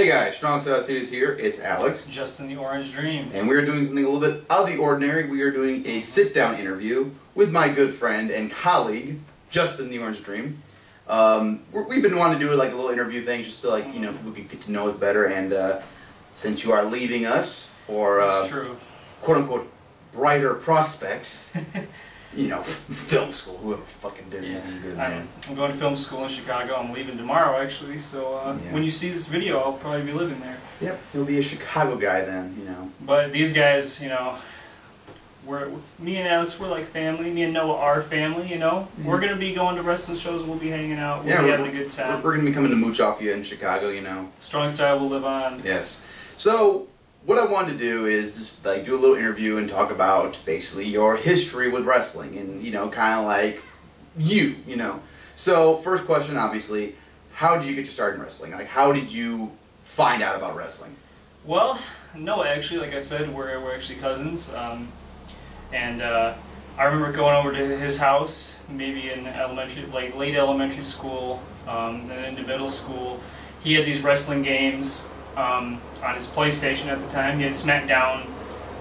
Hey guys, Strong Style Series here. It's Alex. Justin the Orange Dream. And we're doing something a little bit out of the ordinary. We are doing a sit-down interview with my good friend and colleague, Justin the Orange Dream. We've been wanting to do like a little interview thing just so people can get to know us better. And since you are leaving us for quote-unquote brighter prospects, film school, whoever fucking did it. I'm going to film school in Chicago. I'm leaving tomorrow, actually, so when you see this video, I'll probably be living there. Yep, you'll be a Chicago guy then, But these guys, me and Alex, we're like family. Me and Noah are family, Mm-hmm. We're going to be going to wrestling shows, we'll be hanging out, we'll be having a good time. We're going to be coming to mooch off you in Chicago, Strong Style will live on. Yes. So, what I wanted to do is just do a little interview and talk about basically your history with wrestling and kind of like you. So first question, obviously, how did you get your start in wrestling? Like, how did you find out about wrestling? Well, no, actually, like I said, we're actually cousins, and I remember going over to his house, maybe in late elementary school, then into middle school. He had these wrestling games. On his PlayStation at the time. He had SmackDown,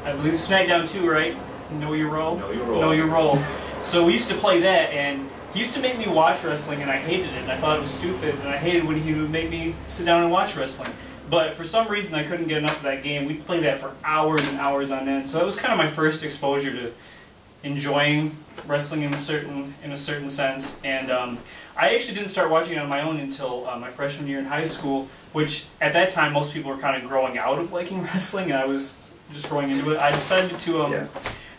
I believe SmackDown 2, right? Know Your Role? Know Your Role. Know Your Role. So we used to play that, and he used to make me watch wrestling, and I hated it, and I thought it was stupid, and I hated when he would make me sit down and watch wrestling. But for some reason, I couldn't get enough of that game. We'd play that for hours and hours on end. So that was kind of my first exposure to enjoying wrestling in a certain sense, and I actually didn't start watching it on my own until my freshman year in high school, which at that time most people were kind of growing out of liking wrestling, and I was just growing into it. I decided to,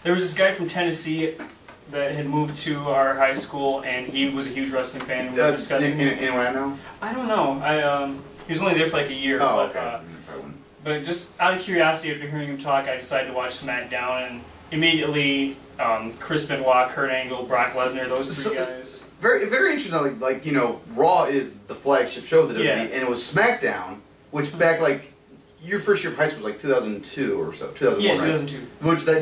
there was this guy from Tennessee that had moved to our high school, and he was a huge wrestling fan, and we were discussing it. Anyone I know? I don't know. He was only there for like a year. Oh, but, okay. But just out of curiosity, after hearing him talk, I decided to watch SmackDown, and immediately Chris Benoit, Kurt Angle, Brock Lesnar, those three guys. Very, very interesting. Like Raw is the flagship show of the WWE, and it was SmackDown, which back your first year of high school was like 2002 or so, 2001. Yeah, 2002. Right? Which that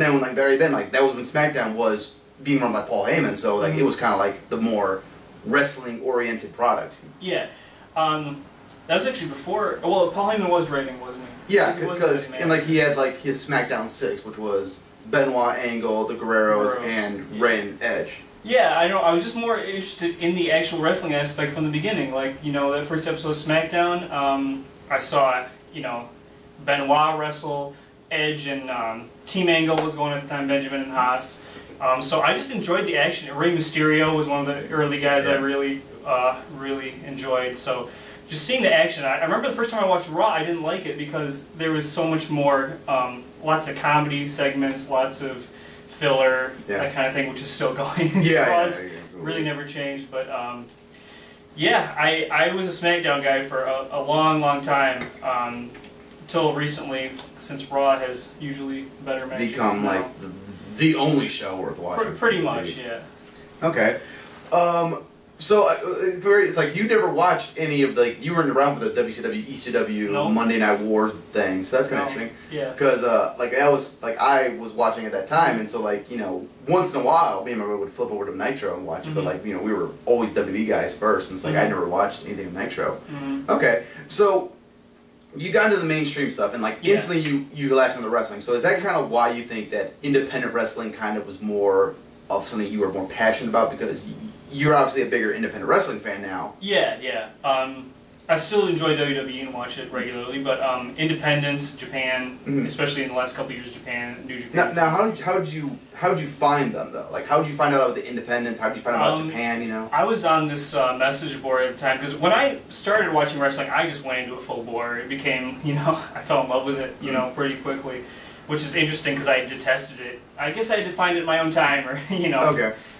was when SmackDown was being run by Paul Heyman, so it was kind of like the more wrestling oriented product. Yeah, that was actually before. Well, Paul Heyman was writing, wasn't he? Yeah, because he had his SmackDown 6, which was Benoit, Angle, the Guerreros, and Rey and Edge. Yeah, I know. I was just more interested in the actual wrestling aspect from the beginning. That first episode of SmackDown, I saw, Benoit wrestle, Edge and Team Angle was going at the time, Benjamin and Haas. So I just enjoyed the action. Rey Mysterio was one of the early guys I really enjoyed. So just seeing the action. I remember the first time I watched Raw, I didn't like it because there was so much more, lots of comedy segments, lots of filler, that kind of thing, which is still going. Really never changed, but I was a SmackDown guy for a long time, until recently, since Raw has usually better matches. Become the only show worth watching. Pretty much, yeah. Okay. So it's like you never watched any of you weren't around for the WCW, ECW, Monday Night Wars thing, so that's kind of interesting. Yeah. Because I was watching at that time, and so once in a while, me and my brother would flip over to Nitro and watch it, but we were always WWE guys first, and it's I never watched anything of Nitro. Okay, so you got into the mainstream stuff, and instantly you latched onto wrestling. So is that kind of why you think that independent wrestling kind of was more of something you were more passionate about, because you're obviously a bigger independent wrestling fan now? Yeah. I still enjoy WWE and watch it regularly, but independents, Japan, especially in the last couple of years, Japan, New Japan. Now how did you find them though? How did you find out about the independents? How did you find out about Japan? I was on this message board at the time, because when I started watching wrestling, I just went into it full bore. It became, I fell in love with it, pretty quickly, which is interesting because I detested it. I guess I had to find it in my own time, or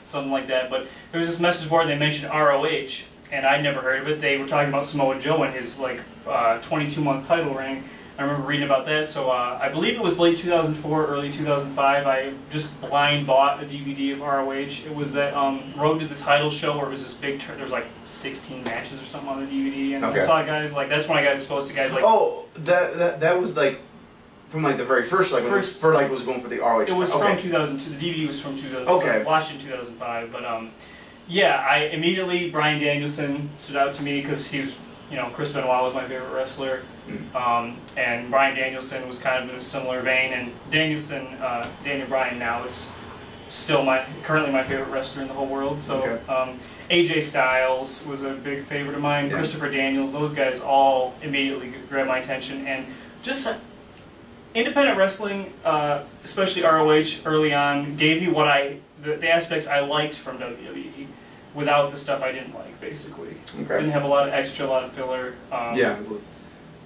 something like that. But there was this message board, and they mentioned ROH, and I'd never heard of it. They were talking about Samoa Joe and his 22-month title reign. I remember reading about that. So I believe it was late 2004, early 2005. I just blind bought a DVD of ROH. It was that Road to the Title show, where it was this big there was 16 matches or something on the DVD, and I saw guys that's when I got exposed to guys that was from the very first, was going for the ROH. It was from 2002. The DVD was from 2002. Okay. I watched it in 2005, but yeah, I immediately, Bryan Danielson stood out to me because he was you know, Chris Benoit was my favorite wrestler, and Bryan Danielson was kind of in a similar vein. And Daniel Bryan now is still currently my favorite wrestler in the whole world. So AJ Styles was a big favorite of mine. Christopher Daniels, those guys all immediately grabbed my attention, and just independent wrestling, especially ROH early on, gave me the aspects I liked from WWE without the stuff I didn't like, basically. Didn't have a lot of extra, a lot of filler.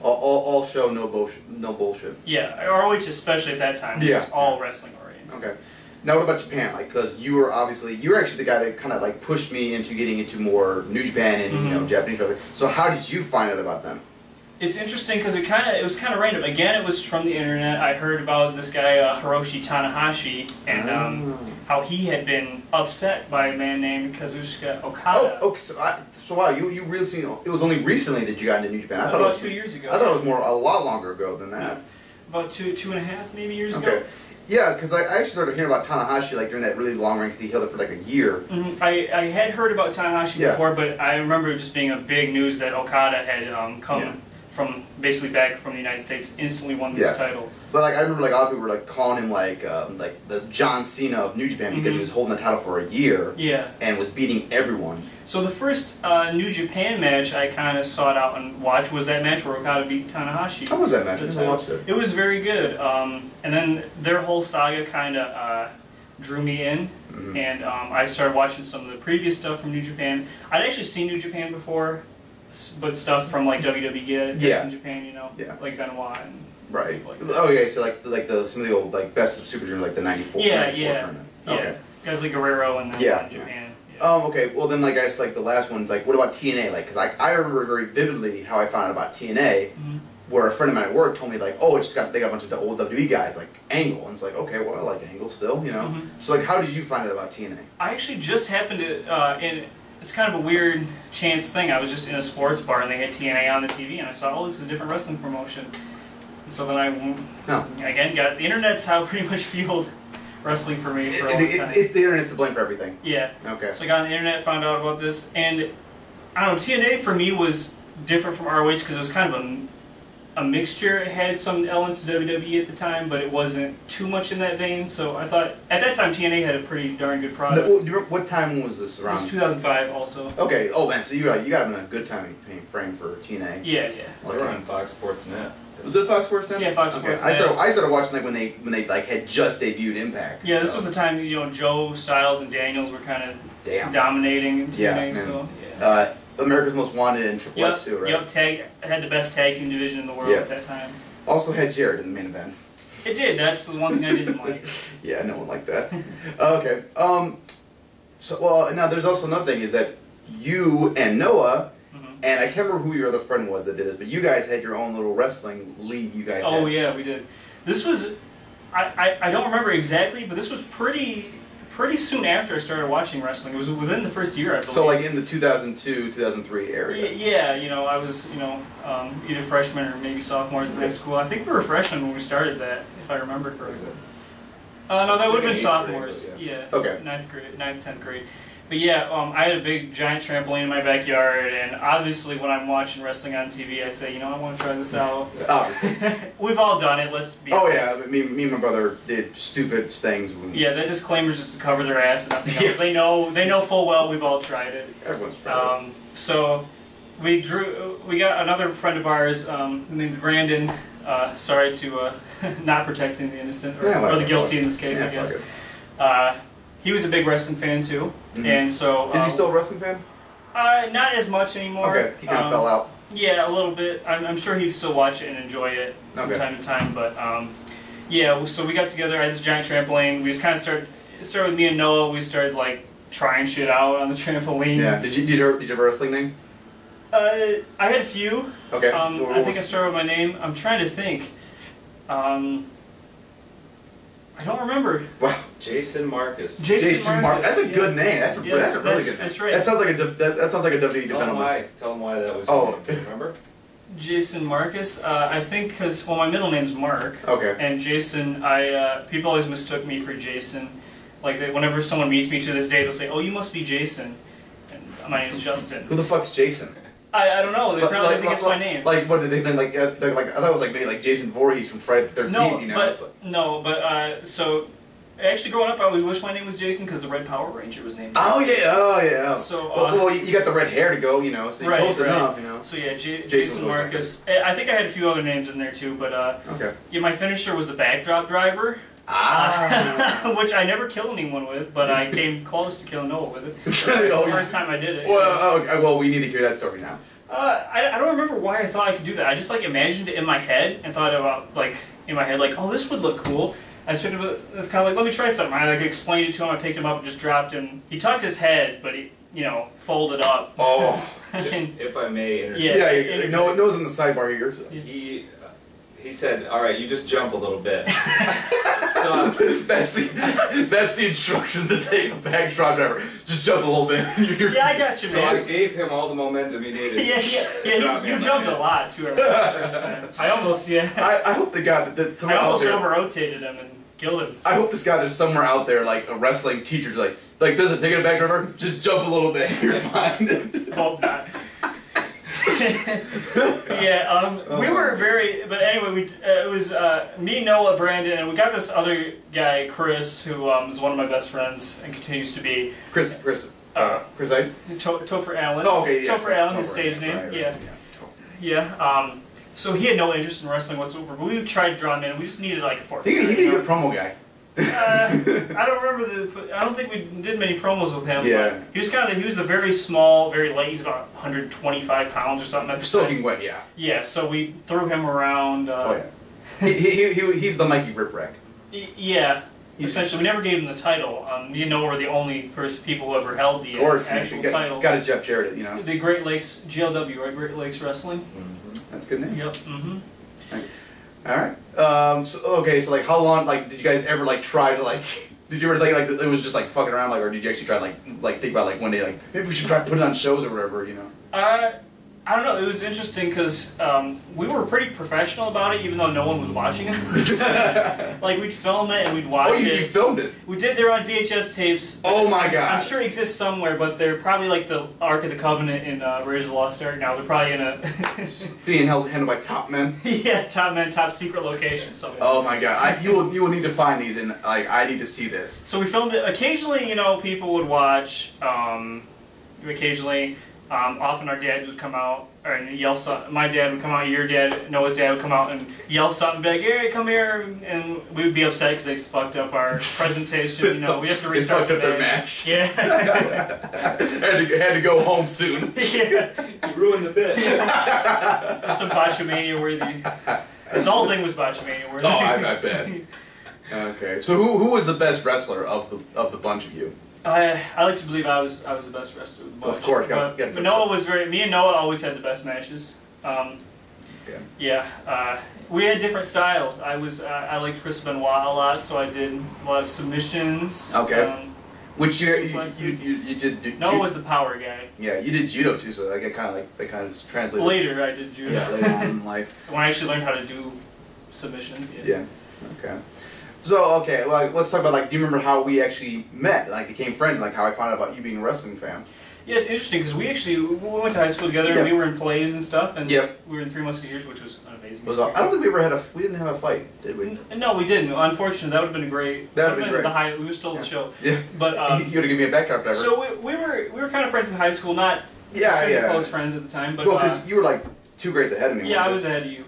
All show, no bullshit. Yeah, ROH especially at that time was all wrestling oriented. Okay. Now what about Japan? Like, because you were actually the guy that kind of like pushed me into getting into more New Japan and you know, Japanese wrestling. So how did you find out about them? It's interesting because it was kind of random. Again, it was from the internet. I heard about this guy Hiroshi Tanahashi and how he had been upset by a man named Kazuchika Okada. Oh, okay. So wow, you really it was only recently that you got into New Japan. I thought about it was 2 years ago. I thought it was a lot longer ago than that. About two and a half maybe years ago. Okay. Yeah, because I actually started hearing about Tanahashi like during that really long reign because he held it for like a year. I had heard about Tanahashi before, but I remember it just being a big news that Okada had come from basically back from the United States, instantly won this title. But like I remember like a lot of people were like calling him like the John Cena of New Japan because he was holding the title for a year and was beating everyone. So the first New Japan match I kind of sought out and watched was that match where Okada beat Tanahashi. How was that match? I never watched it. It was very good. And then their whole saga kind of drew me in, and I started watching some of the previous stuff from New Japan. I'd actually seen New Japan before, but stuff from like WWE in Japan, you know, like Benoit and like that. Oh yeah, so like some of the old like best of Super Junior, like the '94 tournament. Okay. Guys like Guerrero and then Japan. Okay, well then, like I guess, like the last one's like, what about TNA? Like, because I remember very vividly how I found out about TNA, where a friend of mine at work told me like, oh, they got a bunch of the old WWE guys like Angle, and it's like, okay, well I like Angle still, you know. So like, how did you find out about TNA? I actually just happened to it's kind of a weird chance thing. I was just in a sports bar and they had TNA on the TV, and I saw, oh, this is a different wrestling promotion. And so then I again got the internet's how pretty much fueled wrestling for me for a long time. It's the internet's to blame for everything. Yeah. Okay. So I got on the internet, found out about this, and I don't know, TNA for me was different from ROH because it was kind of a mixture. It had some elements of WWE at the time, but it wasn't too much in that vein. So I thought at that time TNA had a pretty darn good product. What time was this around? This was 2005 also. Okay. Oh man, so you got them in a good time frame for TNA. Yeah. They were on Fox Sports Net. Was it Fox Sports then? Yeah, Fox Sports. I started watching like when they like had just debuted Impact. Yeah, this was the time Joe Styles and Daniels were kind of dominating in TNA. Yeah, so America's Most Wanted and Triple H too, right? Yep, had the best tag team division in the world at that time. Also had Jared in the main events. It did. That's the one thing I didn't like. Yeah, no one liked that. Okay. So now there's also another thing is that you and Noah. And I can't remember who your other friend was that did this, but you guys had your own little wrestling league you guys had. Oh yeah, we did. This was, I don't remember exactly, but this was pretty soon after I started watching wrestling. It was within the first year, I believe. So like in the 2002, 2003 area. Yeah, I was, either freshman or maybe sophomores in high school. I think we were freshmen when we started that, if I remember correctly. No, that would have been sophomores. Yeah. Okay. 9th, 10th grade. But yeah, I had a big giant trampoline in my backyard, and obviously when I'm watching wrestling on TV, I say, I want to try this out. Obviously. We've all done it, let's be honest. Yeah, me and my brother did stupid things. Yeah, that disclaimer's just to cover their ass and nothing else. They know full well we've all tried it. Everyone's tried it. So we got another friend of ours named Brandon, sorry to not protecting the innocent, or the guilty in this case, I guess. He was a big wrestling fan too, and so... Is he still a wrestling fan? Not as much anymore. Okay, he kind of fell out. Yeah, a little bit. I'm sure he'd still watch it and enjoy it from time to time, but yeah, so we got together, I had this giant trampoline, we just kind of started with me and Noah, we started like trying shit out on the trampoline. Yeah, did you have a wrestling name? I had a few. Okay. I think I started with my name. I'm trying to think. I don't remember. Wow. Jason Marcus. Jason Marcus. That's a good name. That's a really good name. That's right. That sounds like a WWE. Tell him why that was. Oh, do you remember? Jason Marcus. I think because my middle name's Mark. Okay. And Jason, people always mistook me for Jason. Like whenever someone meets me to this day, they'll say, "Oh, you must be Jason," and my name's Justin. Who the fuck's Jason? I don't know. They probably think it's my name. Like, what did they think? Like, I thought it was like maybe like Jason Voorhees from Friday the 13th. No, you know? So actually, growing up, I always wished my name was Jason because the Red Power Ranger was named. Oh yeah. So well, you got the red hair to go, you know. So you're close enough, you know. So yeah, Jason Marcus. I think I had a few other names in there too, but okay. Yeah, my finisher was the backdrop driver. Which I never killed anyone with, but I came close to killing Noah with it. That was the first time I did it. Well, we need to hear that story now. I don't remember why I thought I could do that. I just like imagined it in my head and thought about like in my head like, oh, this would look cool. I just figured it's kind of like, let me try something. I like explained it to him. I picked him up and just dropped him. He tucked his head, but he, you know, folded up. Oh, if I may interject. Yeah, Noah's in the sidebar here. So. He said, "All right, you just jump a little bit." So that's the instructions to take a backdrop driver. Just jump a little bit. Yeah, I got you, man. So I gave him all the momentum he needed. You jumped a lot too. First time. I almost I hope the guy that's I almost over-rotated him and killed him. I hope this guy there's somewhere out there like a wrestling teacher's like doesn't take a back driver. Just jump a little bit. You're fine. Hope not. We were but anyway, it was me, Noah, Brandon, and we got this other guy, Chris, who is one of my best friends and continues to be. Chris Topher Allen. Oh, okay, yeah. Topher Allen, his stage name. Right. Yeah. So he had no interest in wrestling whatsoever, but we tried to draw him in, and we just needed like a fourth. He'd be a good promo guy. I don't remember I don't think we did many promos with him. Yeah. But he was a very small, very light. He's about 125 pounds or something. Soaking wet, yeah. Yeah. So we threw him around. He's the Mikey Riprack. Yeah. Essentially, we never gave him the title. Me and Noah were the only people who ever held the actual title. Got a Jeff Jarrett, you know. The Great Lakes GLW, right? Great Lakes Wrestling. Mm-hmm. That's a good name. Yep. Mm-hmm. All right. So like, how long? Like, did you guys ever like try to like? Did you ever think like it was just like fucking around, like, or did you actually try to like think about like one day like maybe we should try to put it on shows or whatever, you know? I don't know. It was interesting because we were pretty professional about it, even though no one was watching it. Like we'd film it and we'd watch it. Oh, you filmed it? We did. They're on VHS tapes. Oh my god! I'm sure it exists somewhere, but they're probably like the Ark of the Covenant in Raiders of the Lost Ark. Now they're probably in a being handled by top men. Yeah, top secret location somewhere. Oh my god! You will need to find these, and like I need to see this. So we filmed it. Occasionally, you know, people would watch. Occasionally. Often our dads would come out and yell something. My dad would come out, your dad, Noah's dad would come out and yell something, be like, "Hey, come here," and we would be upset because they fucked up our presentation. You know, we have to restart they fucked up their match. Yeah. had to go home soon. Yeah. You ruined the bit. Some Botchamania worthy. The whole thing was Botchamania worthy. Oh, I bet. Okay. So who was the best wrestler of the bunch of you? I like to believe I was the best wrestler of the bunch. Of course, but Noah was me and Noah always had the best matches. We had different styles. I liked Chris Benoit a lot, so I did a lot of submissions. Okay. Which you did? Noah was the power guy. Yeah, you did judo too, so they kind of just translated. Later, I did judo. Yeah, later on in life. When I actually learned how to do submissions. Yeah. Okay. So, okay, well, let's talk about, like, do you remember how we actually met, like, became friends, like, how I found out about you being a wrestling fan? Yeah, it's interesting, because we went to high school together, and we were in plays and stuff, and we were in Three Musketeers, which was an amazing I don't think we ever we didn't have a fight, did we? No, we didn't. Unfortunately, that would have been great. That would have been great. We stole the show. Yeah. But, you would have given me a backdrop driver. So we were kind of friends in high school, not close friends at the time, but... Well, because you were, like, 2 grades ahead of me. Yeah, I was ahead of you.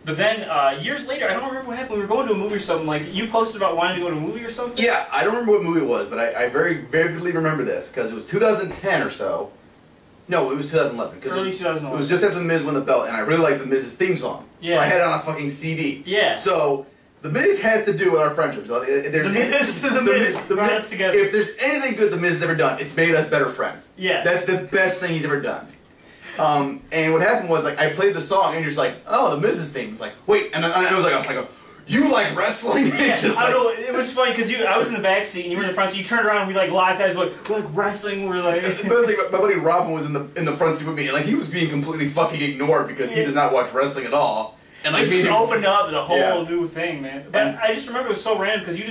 But then, years later, I don't remember what happened. We were going to a movie or something. Like, you posted about wanting to go to a movie or something? Yeah, I don't remember what movie it was, but I very vividly remember this, because it was 2010 or so. No, it was 2011. Early 2011. It was just after The Miz won the belt, and I really liked The Miz's theme song. Yeah. So I had it on a fucking CD. Yeah. So, The Miz has to do with our friendship. So The Miz brought us together. If there's anything good The Miz has ever done, it's made us better friends. Yeah. That's the best thing he's ever done. And what happened was, like, I played the song, and you're just like, oh, The Miz's theme. It's like, wait, and I was like, you like wrestling? Yeah, I know, it was funny, because I was in the back seat, and you were in the front seat, you turned around, and we, like, locked eyes, we're like wrestling, we're like... My buddy Robin was in the front seat with me, and, like, he was being completely fucking ignored, because he does not watch wrestling at all. And, like, it just opened up the whole new thing, man. But I just remember it was so random, because you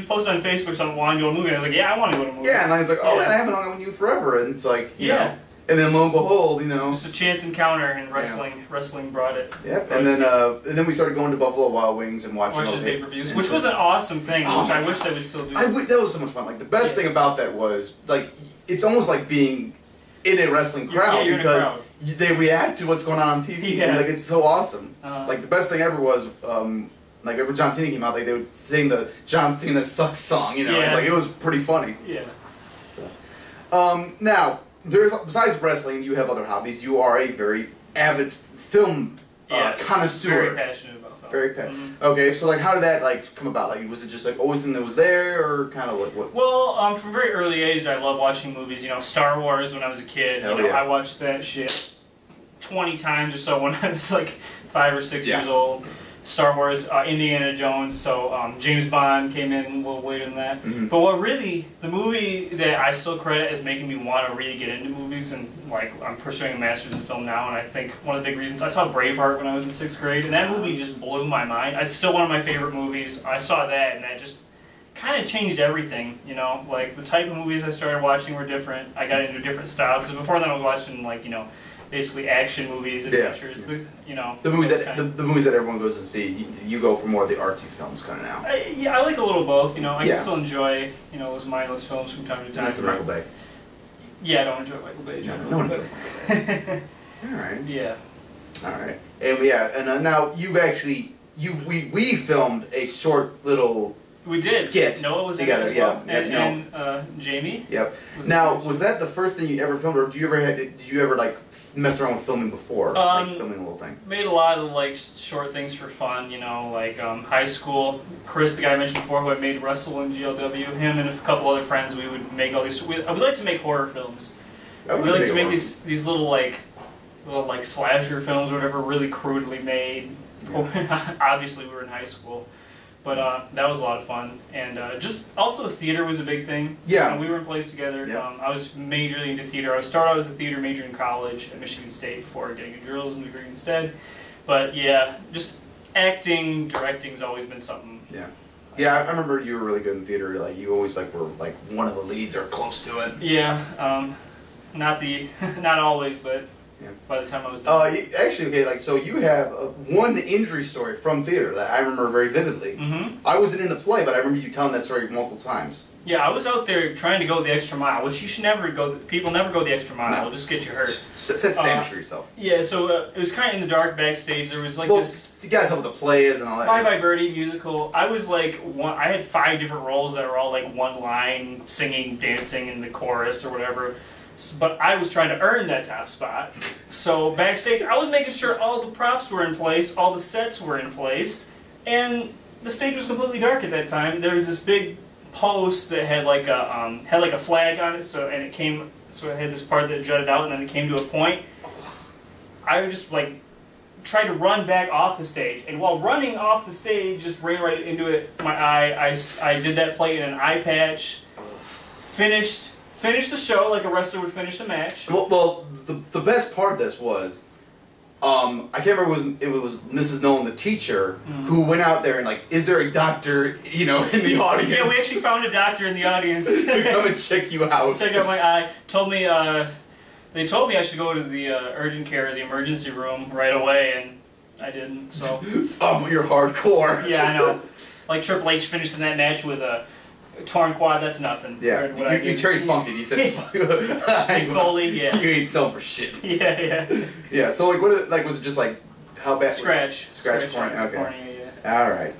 posted on Facebook something, wanting to go to a movie, and I was like, yeah, I want to go to a movie. Yeah, and I was like, oh, man, I haven't hung out with you forever, and it's like, you know... And then lo and behold, you know, just a chance encounter, and wrestling brought it. Yep. And then we started going to Buffalo Wild Wings and watching pay-per-views, which was an awesome thing. Which I wish they would still do. That was so much fun. Like the best thing about that was like it's almost like being in a wrestling crowd because they react to what's going on TV. Yeah. And, like it's so awesome. Like the best thing ever was like whenever John Cena came out, like they would sing the John Cena Sucks song. You know, like it was pretty funny. Yeah. So. Now. Besides wrestling, you have other hobbies. You are a very avid film connoisseur. Very passionate about film. Very passionate. Okay, so like, how did that like come about? Like, was it just like always something that was there, or kind of like what? Well, from a very early age, I loved watching movies. You know, Star Wars when I was a kid. Hell you know, I watched that shit 20 times or so when I was like 5 or 6 years old. Star Wars, Indiana Jones, so James Bond came in a little later than that. But what really, the movie that I still credit as making me want to really get into movies, and like I'm pursuing a master's in film now, and I think one of the big reasons, I saw Braveheart when I was in 6th grade, and that movie just blew my mind. It's still one of my favorite movies. I saw that, and that just kind of changed everything, you know? Like, the type of movies I started watching were different. I got into a different style, because before then I was watching, like, you know, basically action movies, adventures, you know. The movies that the movies that everyone goes and see, you go for more of the artsy films kind of now. I like a little of both, you know. I can still enjoy, you know, those mindless films from time to time. And that's the Michael Bay. Yeah, I don't enjoy Michael Bay generally. No one enjoys. All right. Yeah. All right. And now we filmed a short little. We did. Skit. Noah was together, in it as well. And Jamie. Yep. Now, was that the first thing you ever filmed, or did you ever like mess around with filming before, like filming a little thing? Made a lot of like short things for fun, you know, like high school. Chris, the guy I mentioned before, who I made wrestle in GLW, him and a couple other friends, we would make all these. I would like to make horror films. We like to make these little like slasher films, or whatever, really crudely made. Obviously, we were in high school. But that was a lot of fun, and just also theater was a big thing. Yeah, you know, we were in plays together. Yeah. I was majorly into theater. I started out as a theater major in college at Michigan State before getting a journalism degree instead. But yeah, just acting, directing's always been something. Yeah, yeah. I remember you were really good in theater. Like you always like were like one of the leads or close to it. Yeah, not always, but. Yeah. By the time I was done. Actually, okay, like, so you have one injury story from theater that I remember very vividly. I wasn't in the play, but I remember you telling that story multiple times. Yeah, I was out there trying to go the extra mile, which you should never go. People never go the extra mile. It'll just get you hurt. Set standards for yourself. Yeah, so it was kind of in the dark backstage. There was like this. You gotta tell what the play is and all that. Bye Bye Birdie musical. I was like I had 5 different roles that were all like one line, singing, dancing in the chorus or whatever. But I was trying to earn that top spot. So backstage, I was making sure all the props were in place, all the sets were in place, and the stage was completely dark at that time. There was this big post that had like a flag on it, so it had this part that jutted out, and then it came to a point. I would just like try to run back off the stage, and while running off the stage, just ran right into it. My eye. I did that play in an eye patch. Finished the show like a wrestler would finish a match. Well, the best part of this was, I can't remember it was Mrs. Nolan, the teacher, who went out there and like, is there a doctor, you know, in the audience? Yeah, we actually found a doctor in the audience to come and check you out. Check out my eye. They told me I should go to the urgent care, the emergency room right away, and I didn't. So. Oh, you're hardcore. Yeah, I know. Like Triple H finished in that match with a torn quad, that's nothing. Yeah, you Terry Funked it. He said, Mick Foley, yeah. You ain't selling for shit. Yeah. Yeah, so like, was it just like, how bad? Scratch cornea, okay. Cornea, yeah. Alright.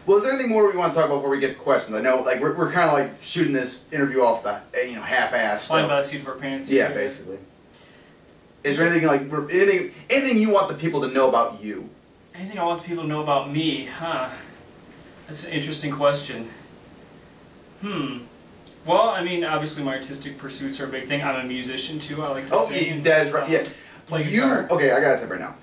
Well, is there anything more we want to talk about before we get to questions? I know, like, we're kind of like shooting this interview off the, half-assed. Flying by the seat of our pants. Yeah, basically. Is there anything, like, anything you want the people to know about you? Anything I want the people to know about me? Huh. That's an interesting question. Well, I mean, obviously my artistic pursuits are a big thing. I'm a musician too. I like to sing. Oh, that is right. Yeah. Play guitar. Okay, I gotta say right now.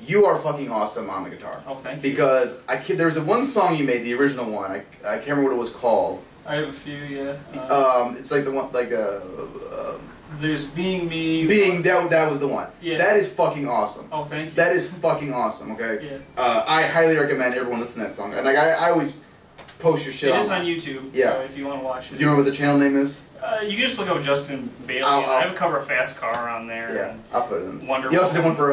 You are fucking awesome on the guitar. Oh, thank you. Because there was one song you made, the original one. I can't remember what it was called. I have a few, yeah. It's like the one, like there's Being Me. That was the one. Yeah. That is fucking awesome. Oh, thank you. That is fucking awesome. Okay. Yeah. I highly recommend everyone listen to that song. And like I always post your shit. It is on YouTube. Yeah. So if you want to watch it. Do you remember what the channel name is? You can just look up Justin Bailey. I have a cover of Fast Car on there. Yeah, I'll put it in. Wonder He also did one for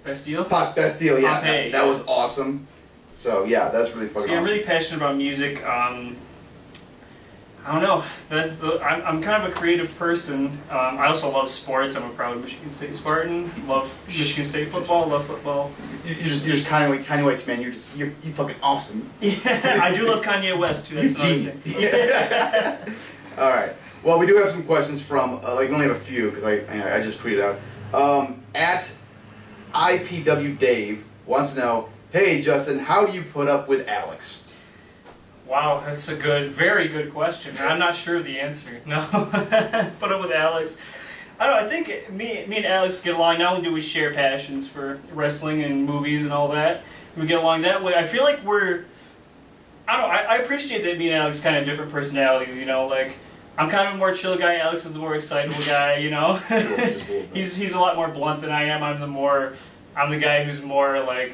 Bastille? Bastille, yeah. Pompeii, that was awesome. So yeah, that's really fucking awesome. I'm really passionate about music. I don't know. I'm kind of a creative person. I also love sports. I'm a proud Michigan State Spartan. Love Michigan State football. Love football. You're just Kanye West, man. You're fucking awesome. Yeah, I do love Kanye West too. That's another thing. Yeah. All right. Well, we do have some questions from we only have a few because I just tweeted out. At IPW Dave wants to know, hey Justin, how do you put up with Alex? Wow, that's a very good question. I'm not sure of the answer. No, put up with Alex. I don't know, I think me and Alex get along. Not only do we share passions for wrestling and movies and all that, we get along that way. I feel like I appreciate that me and Alex kind of different personalities, you know, like, I'm kind of a more chill guy, Alex is the more excitable guy, you know? He's a lot more blunt than I am. I'm the guy who's more like,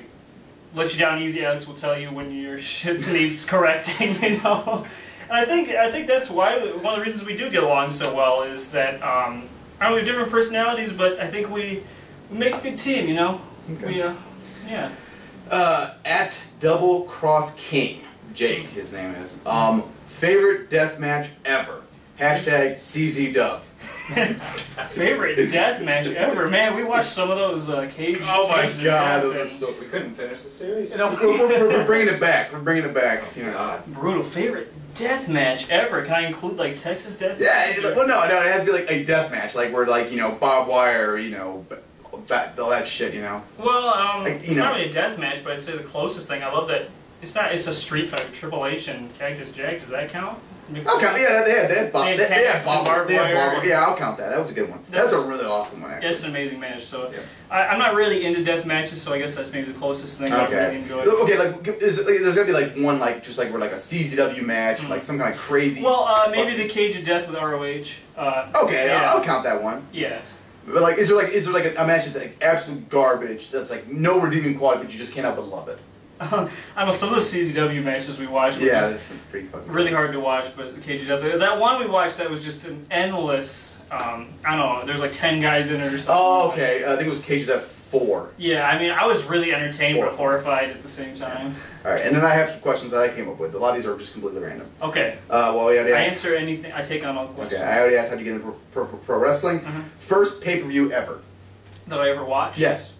let you down easy. Alex will tell you when your shit needs correcting, you know. And I think that's why one of the reasons we do get along so well is that I don't know, we have different personalities, but I think we make a good team, you know. Okay. Yeah. At Double Cross King, Jake, his name is. Favorite death match ever. Hashtag CZ Dub. Favorite death match ever, man. We watched some of those cage. Oh my god, those are so. We couldn't finish the series. You know, we're bringing it back. We're bringing it back. You know. Brutal. Favorite death match ever. Can I include like Texas death? Yeah. Well, no. It has to be like a death match, like where like barbed wire, all that shit, you know. Well, it's not really a death match, but I'd say the closest thing. I love that it's not. It's a street fight. Triple H and Cactus Jack. Does that count? Okay, yeah, they had barbed wire. Yeah, I'll count that. That was a good one. That's a really awesome one, actually. It's an amazing match. So, yeah. I'm not really into death matches, so I guess that's maybe the closest thing I really enjoy. Okay, there's gonna be like one just like a CZW match, like some kind of crazy. Well, maybe the Cage of Death with ROH. Okay, yeah. I'll count that one. Yeah. But like, is there like a match that's like absolute garbage that's like no redeeming quality, but you just can't help but love it? I don't know, some of the CZW matches we watched were that's pretty fucking really hard to watch, but the Cage of Death, that one we watched that was just an endless, I don't know, there's like 10 guys in it or something. Oh, okay, I think it was Cage of Death 4. Yeah, I mean, I was really entertained but horrified at the same time. Alright, and then I have some questions that I came up with. A lot of these are just completely random. Okay. Well, we already asked. I answer anything, I take on all the questions. Okay, I already asked how to get into pro wrestling. First pay-per-view ever. That I ever watched? Yes.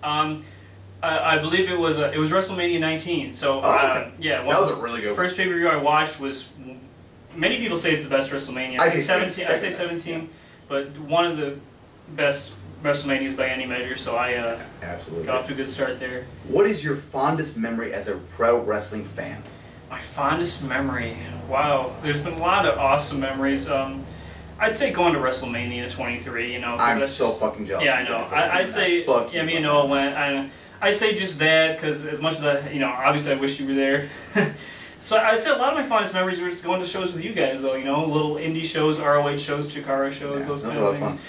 I believe it was WrestleMania 19. So yeah, that was a really good first pay-per-view I watched was. Many people say it's the best WrestleMania. I say 17. I say 17, but one of the best WrestleManias by any measure. So I absolutely got off to a good start there. What is your fondest memory as a pro wrestling fan? My fondest memory. Wow, there's been a lot of awesome memories. I'd say going to WrestleMania 23. You know, I'm so fucking jealous. Yeah, I know. I'd say me and Noah went. I'd say just that, because as much as obviously I wish you were there. So I'd say a lot of my fondest memories were just going to shows with you guys, though, little indie shows, ROH shows, Chikara shows, those kind of things. Fun.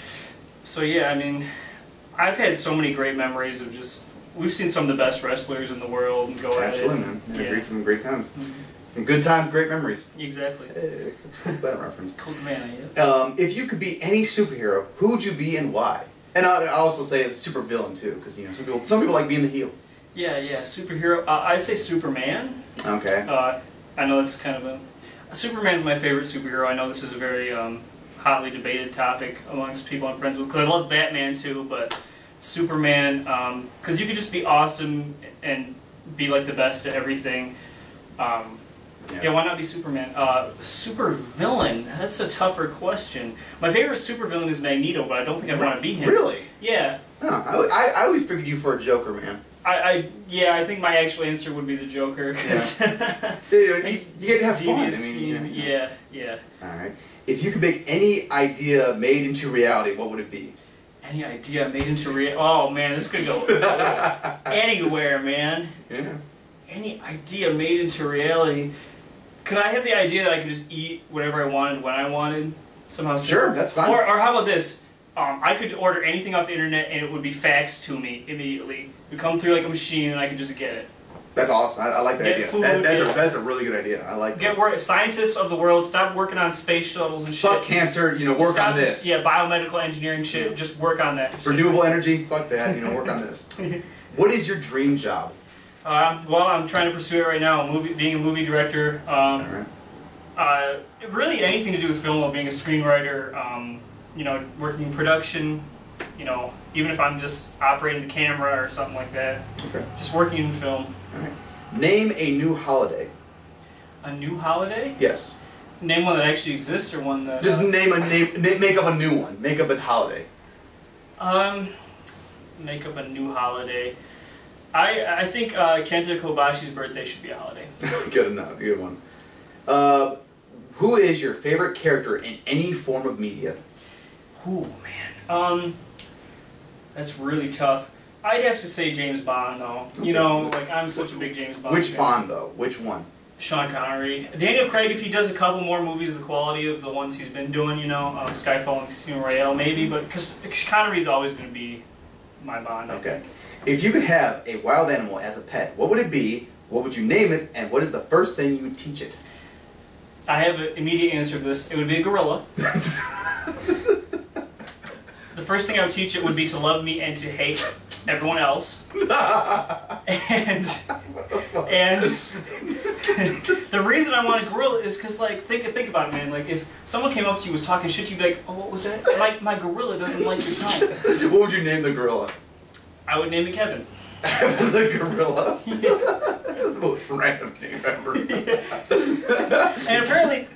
So yeah, I mean, I've had so many great memories of we've seen some of the best wrestlers in the world and go at it. Absolutely, man. Yeah. Some great times. And good times, great memories. Exactly. Hey, that's a better reference. Cool man, yeah. If you could be any superhero, who would you be and why? And I also say it's super villain too, because some people like being the heel. Yeah, superhero. I'd say Superman. Okay. I know that's kind of Superman's my favorite superhero. I know this is a very hotly debated topic amongst people I'm friends with, because I love Batman too, but Superman, because you could just be awesome and be like the best at everything. Yeah, why not be Superman? Super villain. That's a tougher question. My favorite super villain is Magneto, but I don't think I'd want to be him. Really? Yeah. Oh, I always figured you for a Joker, man. I think my actual answer would be the Joker. Cause you get to have fun. I mean, yeah. All right. If you could make any idea made into reality, what would it be? Any idea made into reality? Oh man, this could go anywhere, man. Yeah. Any idea made into reality? Could I have the idea that I could just eat whatever I wanted when I wanted? Somehow. Sure, that's fine. Or how about this? I could order anything off the internet and it would be faxed to me immediately. It would come through like a machine and I could just get it. That's awesome. I like that Get idea. food, That's a really good idea. I like Get it. work. Scientists of the world, stop working on space shuttles and shit. Fuck cancer, work Stop on this. Yeah, biomedical engineering shit. Just work on that. Renewable energy, fuck that, work on this. What is your dream job? Well, I'm trying to pursue it right now. Being a movie director. Really anything to do with film, or being a screenwriter. Working in production. Even if I'm just operating the camera or something like that. Okay. Just working in film. All right. Name a new holiday. A new holiday? Yes. Name one that actually exists, or one that. Just make up a new one. Make up a holiday. Make up a new holiday. I think Kenta Kobashi's birthday should be a holiday. Good enough. Good one. Who is your favorite character in any form of media? Ooh, man. That's really tough. I'd have to say James Bond, though. Okay. I'm such a big James Bond Which fan. Bond, though? Which one? Sean Connery. Daniel Craig, if he does a couple more movies, the quality of the ones he's been doing, Skyfall and Casino Royale, maybe, but because Connery's always going to be my Bond. Okay. If you could have a wild animal as a pet, what would it be, what would you name it, and what is the first thing you would teach it? I have an immediate answer to this. It would be a gorilla. The first thing I would teach it would be to love me and to hate everyone else. and the reason I want a gorilla is because, think about it, man. If someone came up to you and was talking shit, you'd be like, oh, what was that? My gorilla doesn't like your tone. What would you name the gorilla? I would name it Kevin. Kevin the gorilla? Yeah. The most random name ever. Yeah. And apparently,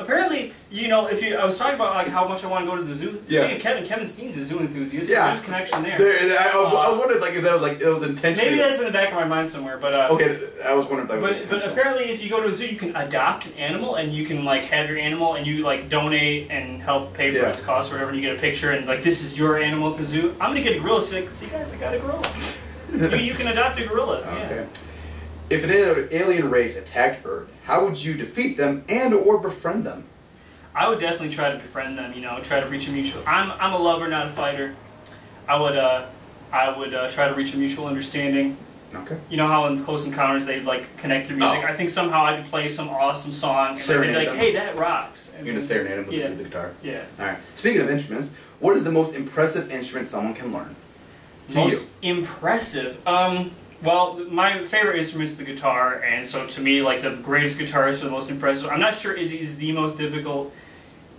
I was talking about how much I want to go to the zoo. Yeah. Kevin Steen's a zoo enthusiast. Yeah. So there's a connection there. I wondered if that was it was intentional. Maybe that's in the back of my mind somewhere, but okay, I was wondering if that was intentional. But apparently, if you go to a zoo, you can adopt an animal, and you can have your animal, and you donate and help pay for its cost or whatever. And you get a picture, and this is your animal at the zoo. I'm gonna get a gorilla. So see guys, I got a gorilla. you can adopt a gorilla. Okay. Yeah. If an alien race attacked Earth, how would you defeat them and/or befriend them? I would definitely try to befriend them. Try to reach a mutual. I'm a lover, not a fighter. I would try to reach a mutual understanding. Okay. You know how in Close Encounters they Oh. connect through music. I think somehow I could play some awesome song and they'd be like, "Hey, that rocks." And you're gonna serenade them with the guitar. Yeah. All right. Speaking of instruments, what is the most impressive instrument someone can learn? Most impressive. Well, my favorite instrument is the guitar, and so to me, the greatest guitarists are the most impressive. I'm not sure it is the most difficult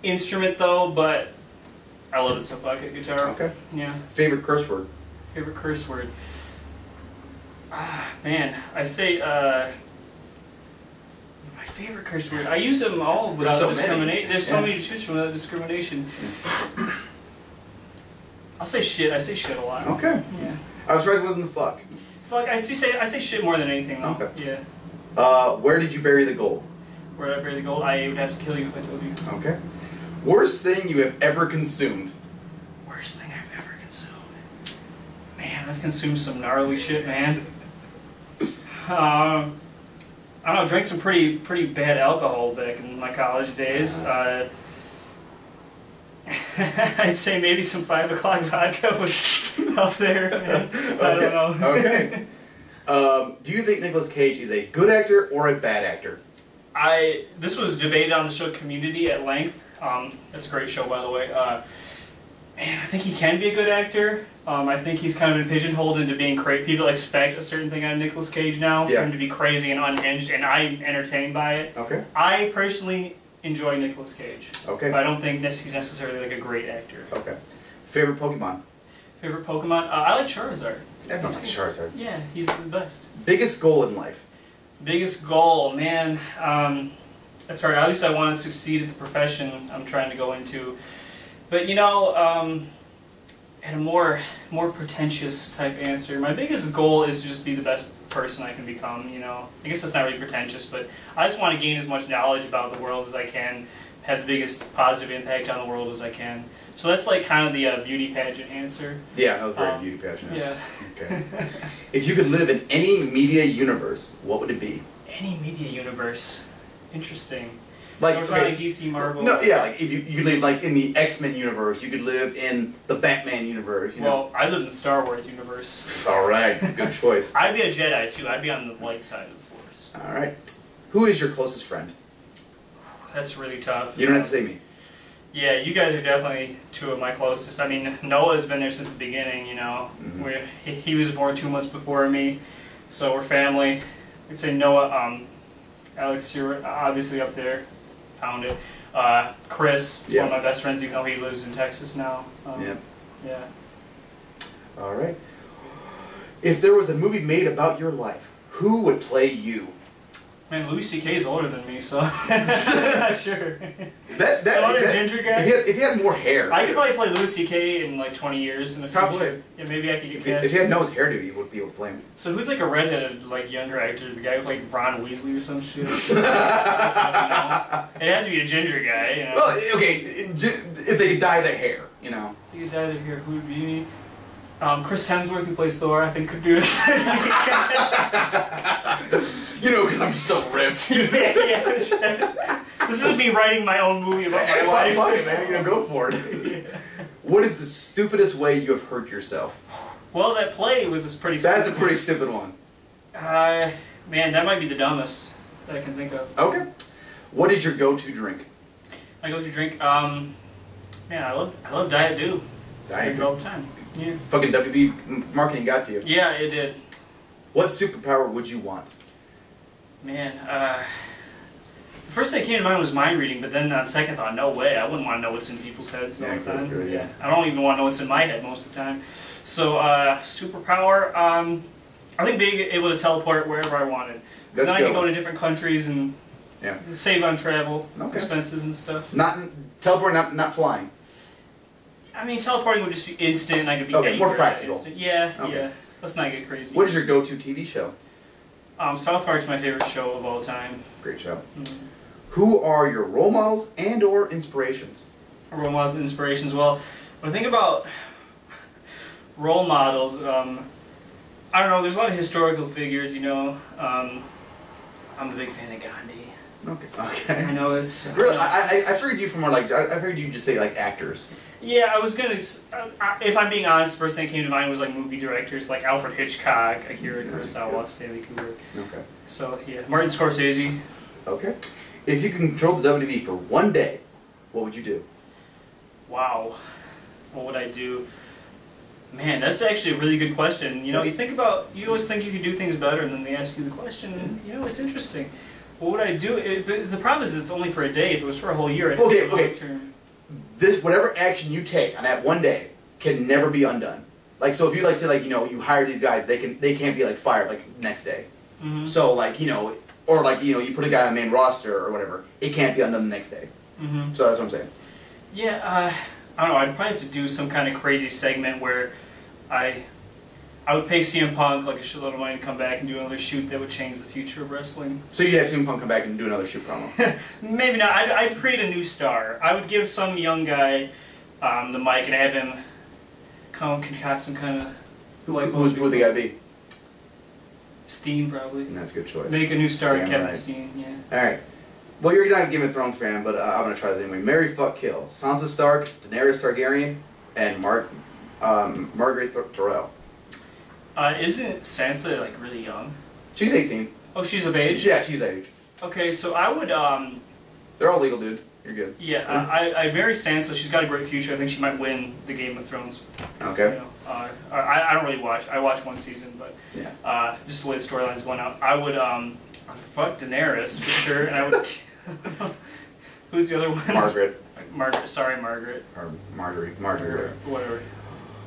instrument though, but I love it, so fuck it, guitar. Okay. Yeah. Favorite curse word? Favorite curse word? Man, I say, my favorite curse word. I use them all without discrimination. There's so many to choose from without discrimination. I'll say shit. I say shit a lot. Okay. Yeah. I was surprised it wasn't the fuck. Fuck, I say shit more than anything though. Okay. Yeah. Where did you bury the gold? Where did I bury the gold? I would have to kill you if I told you. Okay. Worst thing you have ever consumed? Worst thing I've ever consumed? Man, I've consumed some gnarly shit, man. I don't know, I drank some pretty bad alcohol back in my college days. I'd say maybe some 5 o'clock vodka was up there, man. I don't know. Okay. Do you think Nicolas Cage is a good actor or a bad actor? This was debated on the show Community at length. That's a great show, by the way. Man, I think he can be a good actor. I think he's kind of been pigeonholed into being crazy. People expect a certain thing out of Nicolas Cage now, for him to be crazy and unhinged, and I'm entertained by it. Okay. I personally enjoy Nicolas Cage. Okay. But I don't think he's necessarily a great actor. Okay. Favorite Pokemon? Favorite Pokemon? I like Charizard. Everyone likes Charizard. Yeah, he's the best. Biggest goal in life? Biggest goal, man. That's hard. At least I want to succeed at the profession I'm trying to go into. But at a more pretentious type answer, my biggest goal is to just be the best person I can become. I guess that's not really pretentious, but I just want to gain as much knowledge about the world as I can, have the biggest positive impact on the world as I can. So that's kind of the beauty pageant answer. Yeah, that was very beauty pageant answer. Yeah. Okay. If you could live in any media universe, what would it be? Any media universe? Interesting. So it's not like DC, Marvel. No, yeah, if you could live in the X-Men universe, you could live in the Batman universe. Well, I live in the Star Wars universe. All right, good choice. I'd be a Jedi too. I'd be on the light side of the All right. Who is your closest friend? That's really tough. You don't have to say me. Yeah, you guys are definitely two of my closest. I mean, Noah's been there since the beginning, you know. He was born 2 months before me, so we're family. I'd say Noah, Alex, you're obviously up there, found it. Chris, one of my best friends, even though he lives in Texas now. Yeah. All right. If there was a movie made about your life, who would play you? Man, Louis C.K. is older than me, so I'm not sure. Some other ginger guy? If he had more hair. I could probably play Louis C.K. in like 20 years in the future. Probably. Yeah, maybe I could get If he had Noah's hairdo, you would be able to play him. So who's like a redheaded, like younger actor? The guy who played Ron Weasley or some shit? It has to be a ginger guy, you know. Well, okay, if they could dye their hair, you know. If they could dye their hair, who would be me? Chris Hemsworth, who plays Thor, I think could do it. You know, because I'm so ripped. Yeah. This is me writing my own movie about my life. Fuck it, man. You know, go for it. Yeah. What is the stupidest way you have hurt yourself? Well, that play was pretty stupid. That's a pretty stupid one. Man, that might be the dumbest that I can think of. Okay. What is your go-to drink? My go-to drink? Man, I love Diet Dew. Diet Dew? All the time. Yeah. Fucking WB marketing got to you. Yeah, it did. What superpower would you want? Man, the first thing that came to mind was mind reading, but then on second thought, no way. I wouldn't want to know what's in people's heads all the time. Good, yeah. I don't even want to know what's in my head most of the time. So, superpower, I think being able to teleport wherever I wanted. So now I can go to different countries and save on travel expenses and stuff. Not teleporting, not flying. I mean, teleporting would just be instant. I could be anywhere. More practical. Instant. Yeah. Let's not get crazy. What is your go-to TV show? South Park's my favorite show of all time. Great show. Who are your role models and/or inspirations? Role models and inspirations. Well, when I think about role models, I don't know. There's a lot of historical figures. You know, I'm a big fan of Gandhi. Okay. I know it's really. I figured you from more like I figured you just say like actors. Yeah, I was gonna. If I'm being honest, the first thing that came to mind was like movie directors, like Alfred Hitchcock, Akira Kurosawa, Stanley Kubrick. Okay. So yeah, Martin Scorsese. Okay. If you could control the WWE for one day, what would you do? Wow. What would I do? Man, that's actually a really good question. You know, you always think you could do things better, and then they ask you the question, and you know, it's interesting. What would I do? But the problem is it's only for a day. If it was for a whole year, I'd okay. Whatever action you take on that one day can never be undone. Like, so if you like say like, you know, you hire these guys, they can't be like fired like next day. So like, you know, or like, you know, you put a guy on the main roster or whatever, it can't be undone the next day. So that's what I'm saying. Yeah, I don't know. I'd probably have to do some kind of crazy segment where I would pay CM Punk like a shitload of money to come back and do another shoot that would change the future of wrestling. So you'd have CM Punk come back and do another shoot promo? Maybe not. I'd create a new star. I would give some young guy the mic and have him concoct some kind of... Who would the guy be? Steen, probably. That's a good choice. Make a new star, Kevin Steen, yeah. Alright. Well, you're not a Game of Thrones fan, but I'm going to try this anyway. Marry, fuck, kill. Sansa Stark, Daenerys Targaryen, and Margaret Tyrell. Isn't Sansa like really young? She's 18. Oh, she's of age? Yeah, she's age. Okay, so I would They're all legal, dude. You're good. Yeah, I marry Sansa. She's got a great future. I think she might win the Game of Thrones. Okay. You know, I don't really watch. I watched one season, but just the way the storyline's going out. I would fuck Daenerys for sure, and I would. Who's the other one? Margaret. Margaret. Sorry, Margaret. Or Marjorie. Whatever.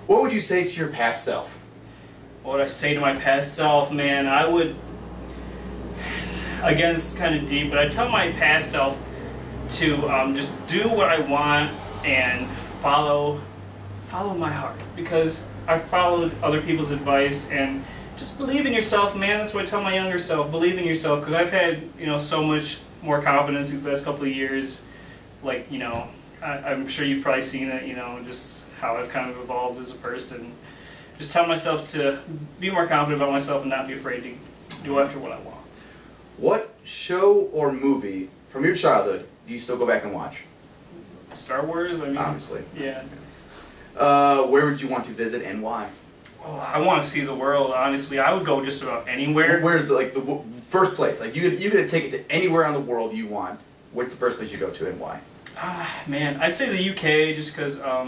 What would you say to your past self? What would I say to my past self, man? I would, again, it's kind of deep, but I'd tell my past self to just do what I want and follow my heart. Because I've followed other people's advice, and just believe in yourself, man. That's what I tell my younger self. Believe in yourself, because I've had, you know, so much more confidence these last couple of years. Like, you know, I'm sure you've probably seen it, you know, just how I've kind of evolved as a person. Just tell myself to be more confident about myself and not be afraid to go after what I want. What show or movie from your childhood do you still go back and watch? Star Wars? I mean, obviously. Yeah. Where would you want to visit and why? Oh, I want to see the world. Honestly, I would go just about anywhere. Where's the first place? Like you could take it to anywhere in the world you want. What's the first place you go to and why? Man, I'd say the UK just because I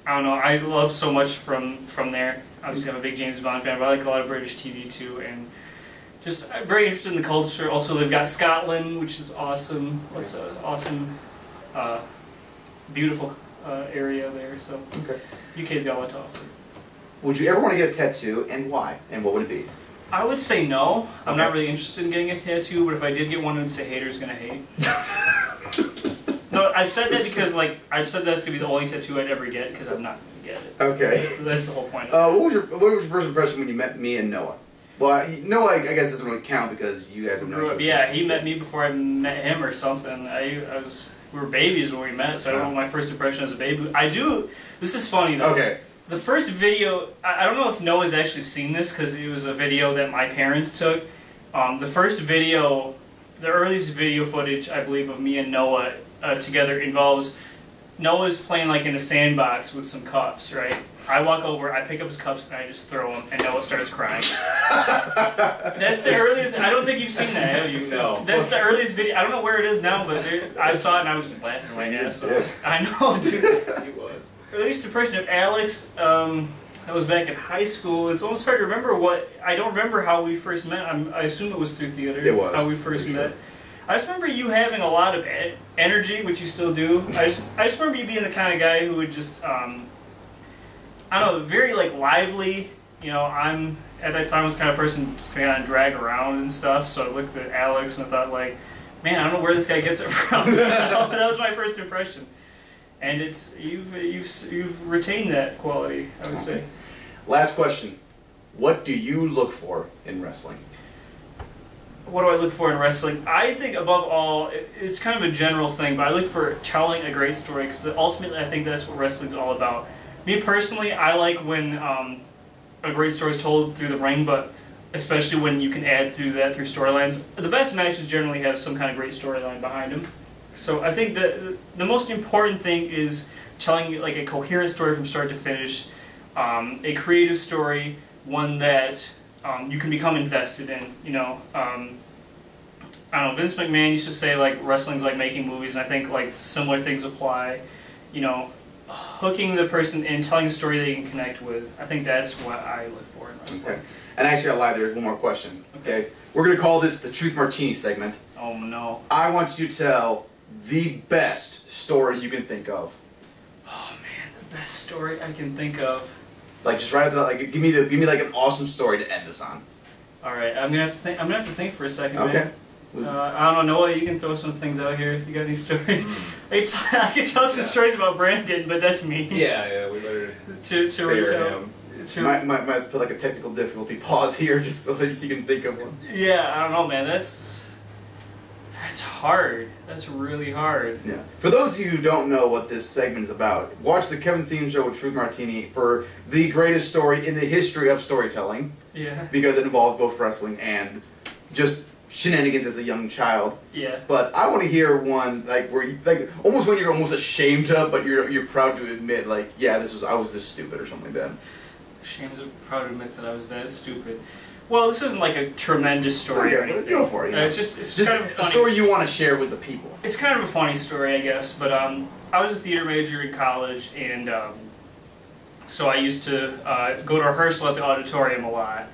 don't know. I love so much from there. Obviously, I'm a big James Bond fan, but I like a lot of British TV too, and just I'm very interested in the culture. Also, they've got Scotland, which is awesome. It's an awesome, beautiful area there. So okay. UK's got a lot to offer. Would you ever want to get a tattoo, and why? And what would it be? I would say no. I'm Okay. not really interested in getting a tattoo, but if I did get one, I'd say haters gonna hate. No, I've said that because I've said that's gonna be the only tattoo I'd ever get because I'm not gonna get it. Okay. So that's the whole point. What was your first impression when you met me and Noah? Well, Noah, I guess doesn't really count because you guys have known each other. Yeah, he met me before I met him or something. We were babies when we met, so I don't know my first impression as a baby. This is funny though. Okay. The first video, I don't know if Noah's actually seen this because it was a video that my parents took. The first video, the earliest video footage, I believe, of me and Noah together involves Noah's playing like in a sandbox with some cups, right? I walk over, I pick up his cups, and I just throw them, and Noah starts crying. That's the earliest. I don't think you've seen that, have you? No. That's the earliest video. I don't know where it is now, but I saw it and I was just laughing my ass off. I know, dude. He was. Earliest impression of Alex, that was back in high school. It's almost hard to remember I don't remember how we first met. I assume it was through theater. It was. How we first met. I just remember you having a lot of energy, which you still do. I just remember you being the kind of guy who would just, I don't know, very like lively. You know, at that time I was the kind of person to kind of drag around and stuff. So I looked at Alex and I thought like, man, I don't know where this guy gets it from. That was my first impression. And you've retained that quality, I would say. Last question. What do you look for in wrestling? What do I look for in wrestling? I think above all, it's kind of a general thing, but I look for telling a great story because ultimately I think that's what wrestling's all about. Me personally, I like when a great story is told through the ring, but especially when you can add through storylines. The best matches generally have some kind of great storyline behind them. So I think that the most important thing is telling like a coherent story from start to finish, a creative story, one that you can become invested in. You know, I don't know. Vince McMahon used to say like wrestling's like making movies, and I think like similar things apply. You know, hooking the person in, telling a story they can connect with. I think that's what I look for in wrestling. Okay. And actually, I lied. There's one more question. Okay. We're gonna call this the Truth Martini segment. Oh no. I want you to tell the best story you can think of. Oh man, the best story I can think of. Like just right, like give me like an awesome story to end this on. All right, I'm gonna have to think for a second. Okay. Man. I don't know, Noah. You can throw some things out here. You got any stories? I can tell some stories about Brandon, but that's me. Yeah, we better to spare retell. him. Might have to put like a technical difficulty pause here just so that you can think of one. Yeah, I don't know, man. That's hard. That's really hard. Yeah. For those of you who don't know what this segment is about, watch the Kevin Stevens Show with Truth Martini for the greatest story in the history of storytelling. Yeah. Because it involves both wrestling and just shenanigans as a young child. Yeah. But I want to hear one like where you, like almost when you're almost ashamed of, but you're proud to admit like, yeah, I was this stupid or something like that. Ashamed of, proud to admit that I was that stupid. Well, this isn't like a tremendous story or anything. Go for it. It's just kind of a funny story you want to share with the people. It's kind of a funny story, I guess. But I was a theater major in college, and so I used to go to rehearsal at the auditorium a lot.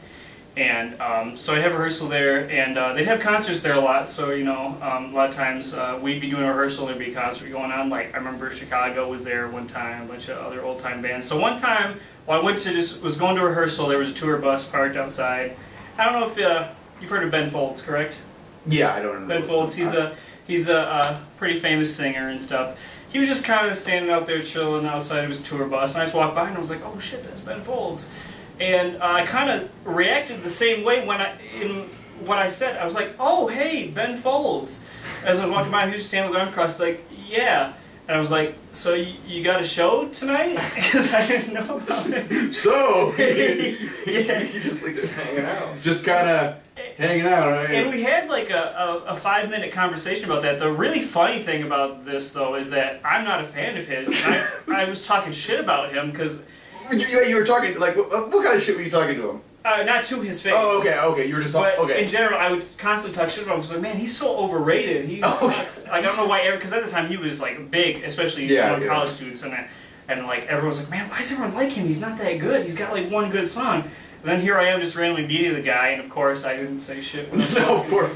And so I'd have rehearsal there, and they'd have concerts there a lot. So you know, a lot of times we'd be doing a rehearsal, and there'd be a concert going on. Like I remember Chicago was there one time, a bunch of other old time bands. So one time, while I was going to rehearsal, there was a tour bus parked outside. I don't know if you've heard of Ben Folds, correct? Yeah, I don't know. Ben Folds, he's a pretty famous singer and stuff. He was just kind of standing out there chilling outside of his tour bus, and I just walked by and I was like, oh shit, that's Ben Folds. And I kind of reacted the same way in what I said. I was like, oh hey, Ben Folds. As I was walking by, he was just standing with his arms crossed, like, yeah. And I was like, so you got a show tonight? Because I didn't know about it. So, yeah. You're just like hanging out. Just kind of hanging out, right? And we had like a 5-minute conversation about that. The really funny thing about this, though, is that I'm not a fan of his. I was talking shit about him because You were talking, like, what kind of shit were you talking to him? Not to his face. Oh, okay, you were just talking, But in general, I would constantly talk shit about him. I was like, man, he's so overrated. He's like, I don't know why, because at the time he was like big, especially among college students, and like everyone's like, man, why does everyone like him? He's not that good. He's got like one good song. And then here I am just randomly beating the guy, and of course I didn't say shit. No, of course.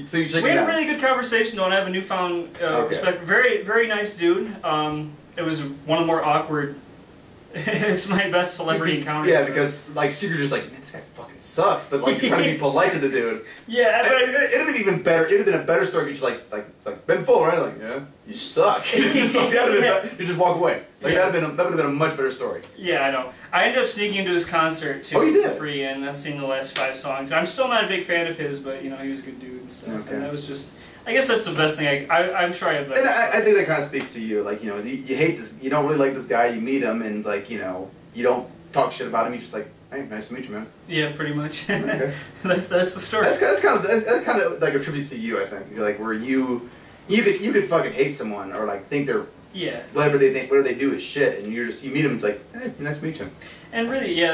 So you check We it had out. a really good conversation though, and I have a newfound respect. Very, very nice dude. It was one of the more awkward. It's my best celebrity encounter. Yeah, because like you're just like, man, this guy fucking sucks, but like you're trying to be polite to the dude. Yeah, but it'd have been even better. It'd have been a better story if you just like Ben Full, right? Like, yeah, you suck. Just like, you just walk away. Like that would have been a much better story. Yeah, I know. I ended up sneaking into his concert too for free, and I've seen the last 5 songs. I'm still not a big fan of his, but you know he was a good dude and stuff. And that was just. I guess that's the best thing. I'm sure I have better. And I think that kind of speaks to you. Like, you know, you hate this. You don't really like this guy. You meet him, and like, you know, you don't talk shit about him. You just like, hey, nice to meet you, man. Yeah, pretty much. Okay. that's the story. That's kind of like a tribute to you. I think like where you could fucking hate someone or like think they're whatever they do is shit, and you meet them. It's like, hey, nice to meet you. And really,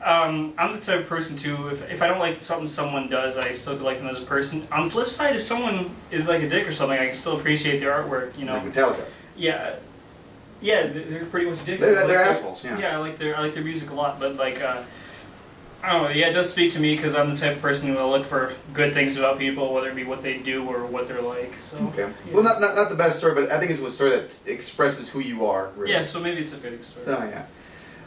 I'm the type of person too, if I don't like something someone does, I still like them as a person. On the flip side, if someone is like a dick or something, I can still appreciate their artwork, you know. Like Metallica. Yeah, they're pretty much dicks. They're assholes, yeah. Yeah, I like their music a lot, but like, I don't know, yeah, it does speak to me because I'm the type of person who will look for good things about people, whether it be what they do or what they're like, so. Okay. Yeah. Well, not the best story, but I think it's a story that expresses who you are, really. Yeah, so maybe it's a fitting story. Oh, yeah.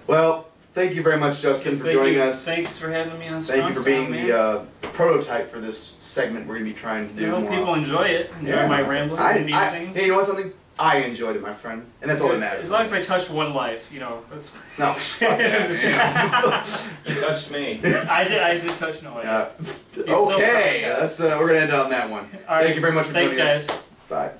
Well, thank you very much, Justin, for joining us. Thanks for having me on. Thank you for being the prototype for this segment we're going to be trying to do. I hope people enjoy it. Enjoy my ramblings and musings. Hey, you know what, something? I enjoyed it, my friend. And that's all that matters. As long as I touched one life, you know, that's... No, fuck that. You touched me. I did touch no life. Okay, we're going to end on that one. All right. Thank you very much for joining us. Thanks, guys. Bye.